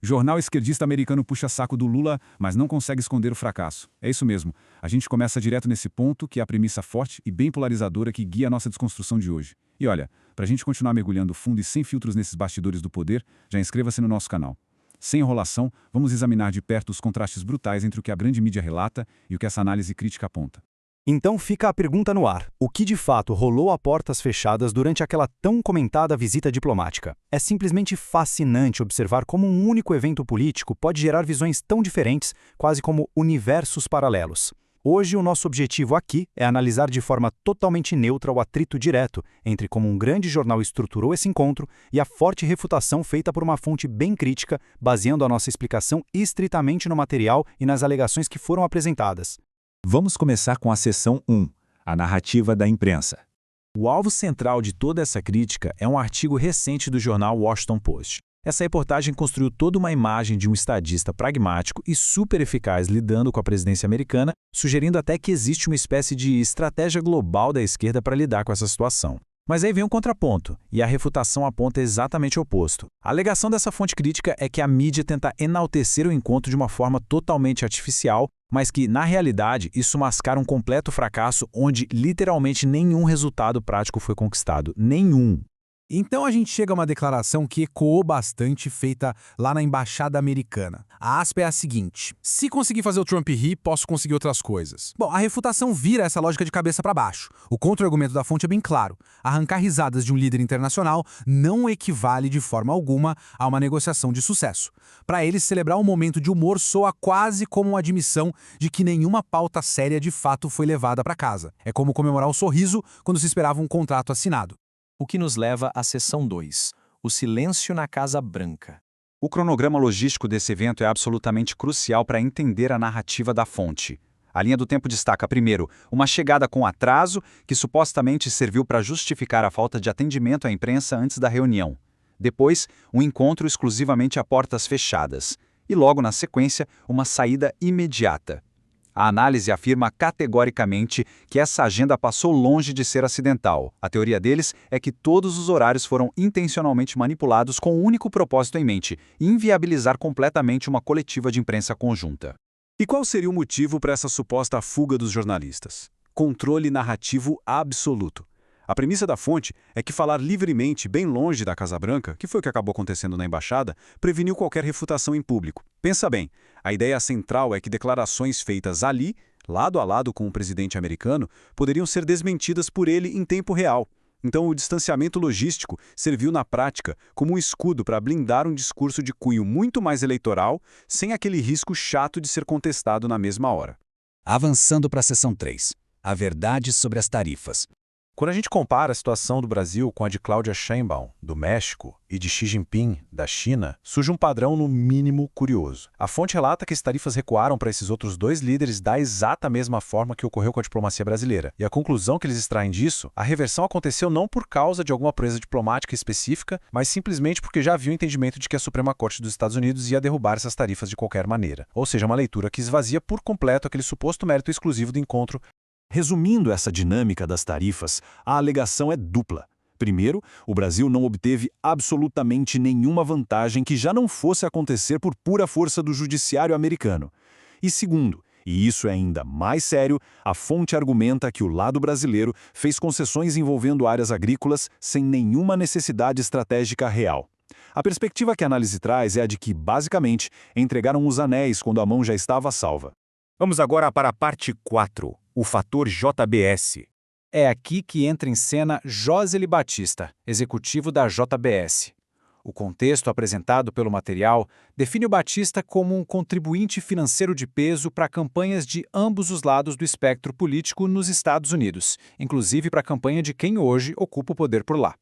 Jornal esquerdista americano puxa saco do Lula, mas não consegue esconder o fracasso. É isso mesmo. A gente começa direto nesse ponto, que é a premissa forte e bem polarizadora que guia a nossa desconstrução de hoje. E olha, pra gente continuar mergulhando fundo e sem filtros nesses bastidores do poder, já inscreva-se no nosso canal. Sem enrolação, vamos examinar de perto os contrastes brutais entre o que a grande mídia relata e o que essa análise crítica aponta. Então fica a pergunta no ar. O que de fato rolou a portas fechadas durante aquela tão comentada visita diplomática? É simplesmente fascinante observar como um único evento político pode gerar visões tão diferentes, quase como universos paralelos. Hoje o nosso objetivo aqui é analisar de forma totalmente neutra o atrito direto entre como um grande jornal estruturou esse encontro e a forte refutação feita por uma fonte bem crítica, baseando a nossa explicação estritamente no material e nas alegações que foram apresentadas. Vamos começar com a seção 1, a narrativa da imprensa. O alvo central de toda essa crítica é um artigo recente do jornal Washington Post. Essa reportagem construiu toda uma imagem de um estadista pragmático e super eficaz lidando com a presidência americana, sugerindo até que existe uma espécie de estratégia global da esquerda para lidar com essa situação. Mas aí vem um contraponto, e a refutação aponta exatamente o oposto. A alegação dessa fonte crítica é que a mídia tenta enaltecer o encontro de uma forma totalmente artificial, mas que, na realidade, isso mascara um completo fracasso onde literalmente nenhum resultado prático foi conquistado. Nenhum. Então a gente chega a uma declaração que ecoou bastante, feita lá na Embaixada Americana. A aspa é a seguinte: se conseguir fazer o Trump rir, posso conseguir outras coisas. Bom, a refutação vira essa lógica de cabeça para baixo. O contra-argumento da fonte é bem claro. Arrancar risadas de um líder internacional não equivale de forma alguma a uma negociação de sucesso. Para eles, celebrar um momento de humor soa quase como uma admissão de que nenhuma pauta séria de fato foi levada para casa. É como comemorar o sorriso quando se esperava um contrato assinado. O que nos leva à seção 2, o silêncio na Casa Branca. O cronograma logístico desse evento é absolutamente crucial para entender a narrativa da fonte. A linha do tempo destaca, primeiro, uma chegada com atraso que supostamente serviu para justificar a falta de atendimento à imprensa antes da reunião. Depois, um encontro exclusivamente a portas fechadas. E logo na sequência, uma saída imediata. A análise afirma categoricamente que essa agenda passou longe de ser acidental. A teoria deles é que todos os horários foram intencionalmente manipulados com um único propósito em mente: inviabilizar completamente uma coletiva de imprensa conjunta. E qual seria o motivo para essa suposta fuga dos jornalistas? Controle narrativo absoluto. A premissa da fonte é que falar livremente bem longe da Casa Branca, que foi o que acabou acontecendo na embaixada, preveniu qualquer refutação em público. Pensa bem, a ideia central é que declarações feitas ali, lado a lado com o presidente americano, poderiam ser desmentidas por ele em tempo real. Então o distanciamento logístico serviu na prática como um escudo para blindar um discurso de cunho muito mais eleitoral, sem aquele risco chato de ser contestado na mesma hora. Avançando para a seção 3, a verdade sobre as tarifas. Quando a gente compara a situação do Brasil com a de Claudia Sheinbaum, do México, e de Xi Jinping, da China, surge um padrão no mínimo curioso. A fonte relata que as tarifas recuaram para esses outros dois líderes da exata mesma forma que ocorreu com a diplomacia brasileira. E a conclusão que eles extraem disso, a reversão aconteceu não por causa de alguma proeza diplomática específica, mas simplesmente porque já havia o entendimento de que a Suprema Corte dos Estados Unidos ia derrubar essas tarifas de qualquer maneira. Ou seja, uma leitura que esvazia por completo aquele suposto mérito exclusivo do encontro. Resumindo essa dinâmica das tarifas, a alegação é dupla. Primeiro, o Brasil não obteve absolutamente nenhuma vantagem que já não fosse acontecer por pura força do judiciário americano. E segundo, e isso é ainda mais sério, a fonte argumenta que o lado brasileiro fez concessões envolvendo áreas agrícolas sem nenhuma necessidade estratégica real. A perspectiva que a análise traz é a de que, basicamente, entregaram os anéis quando a mão já estava salva. Vamos agora para a parte 4, o fator JBS. É aqui que entra em cena Josely Batista, executivo da JBS. O contexto apresentado pelo material define o Batista como um contribuinte financeiro de peso para campanhas de ambos os lados do espectro político nos Estados Unidos, inclusive para a campanha de quem hoje ocupa o poder por lá.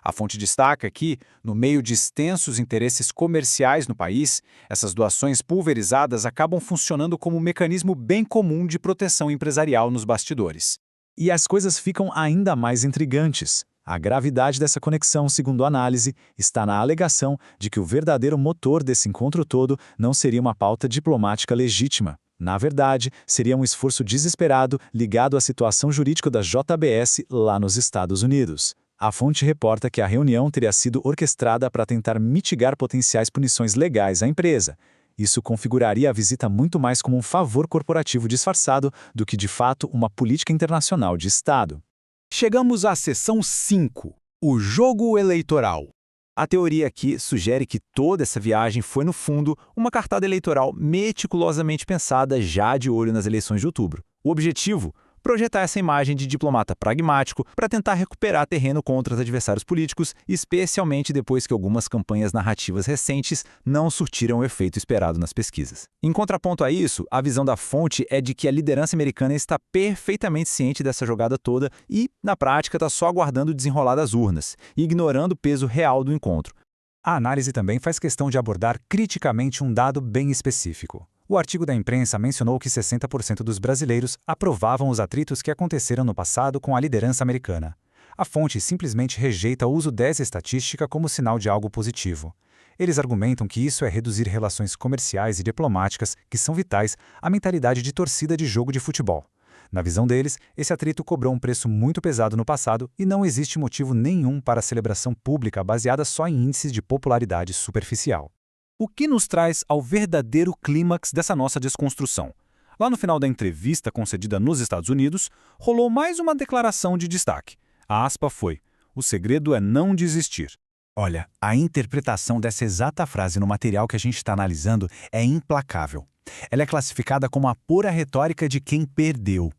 A fonte destaca que, no meio de extensos interesses comerciais no país, essas doações pulverizadas acabam funcionando como um mecanismo bem comum de proteção empresarial nos bastidores. E as coisas ficam ainda mais intrigantes. A gravidade dessa conexão, segundo a análise, está na alegação de que o verdadeiro motor desse encontro todo não seria uma pauta diplomática legítima. Na verdade, seria um esforço desesperado ligado à situação jurídica da JBS lá nos Estados Unidos. A fonte reporta que a reunião teria sido orquestrada para tentar mitigar potenciais punições legais à empresa. Isso configuraria a visita muito mais como um favor corporativo disfarçado do que, de fato, uma política internacional de Estado. Chegamos à seção 5, o jogo eleitoral. A teoria aqui sugere que toda essa viagem foi, no fundo, uma cartada eleitoral meticulosamente pensada já de olho nas eleições de outubro. O objetivo? Projetar essa imagem de diplomata pragmático para tentar recuperar terreno contra os adversários políticos, especialmente depois que algumas campanhas narrativas recentes não surtiram o efeito esperado nas pesquisas. Em contraponto a isso, a visão da fonte é de que a liderança americana está perfeitamente ciente dessa jogada toda e, na prática, está só aguardando o desenrolar das urnas, ignorando o peso real do encontro. A análise também faz questão de abordar criticamente um dado bem específico. O artigo da imprensa mencionou que 60% dos brasileiros aprovavam os atritos que aconteceram no passado com a liderança americana. A fonte simplesmente rejeita o uso dessa estatística como sinal de algo positivo. Eles argumentam que isso é reduzir relações comerciais e diplomáticas que são vitais à mentalidade de torcida de jogo de futebol. Na visão deles, esse atrito cobrou um preço muito pesado no passado e não existe motivo nenhum para a celebração pública baseada só em índices de popularidade superficial. O que nos traz ao verdadeiro clímax dessa nossa desconstrução. Lá no final da entrevista concedida nos Estados Unidos, rolou mais uma declaração de destaque. A aspa foi: "O segredo é não desistir." Olha, a interpretação dessa exata frase no material que a gente está analisando é implacável. Ela é classificada como a pura retórica de quem perdeu.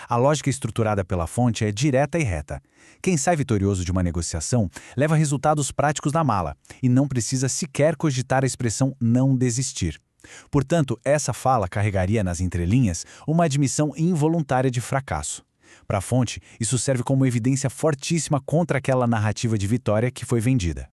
A lógica estruturada pela fonte é direta e reta. Quem sai vitorioso de uma negociação leva resultados práticos na mala e não precisa sequer cogitar a expressão não desistir. Portanto, essa fala carregaria nas entrelinhas uma admissão involuntária de fracasso. Para a fonte, isso serve como evidência fortíssima contra aquela narrativa de vitória que foi vendida.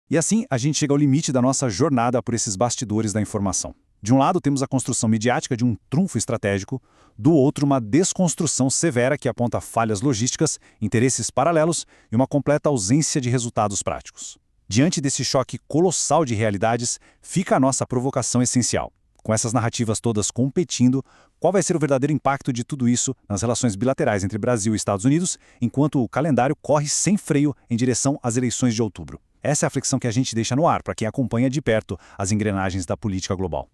E assim, a gente chega ao limite da nossa jornada por esses bastidores da informação. De um lado, temos a construção midiática de um trunfo estratégico, do outro, uma desconstrução severa que aponta falhas logísticas, interesses paralelos e uma completa ausência de resultados práticos. Diante desse choque colossal de realidades, fica a nossa provocação essencial. Com essas narrativas todas competindo, qual vai ser o verdadeiro impacto de tudo isso nas relações bilaterais entre Brasil e Estados Unidos, enquanto o calendário corre sem freio em direção às eleições de outubro? Essa é a reflexão que a gente deixa no ar para quem acompanha de perto as engrenagens da política global.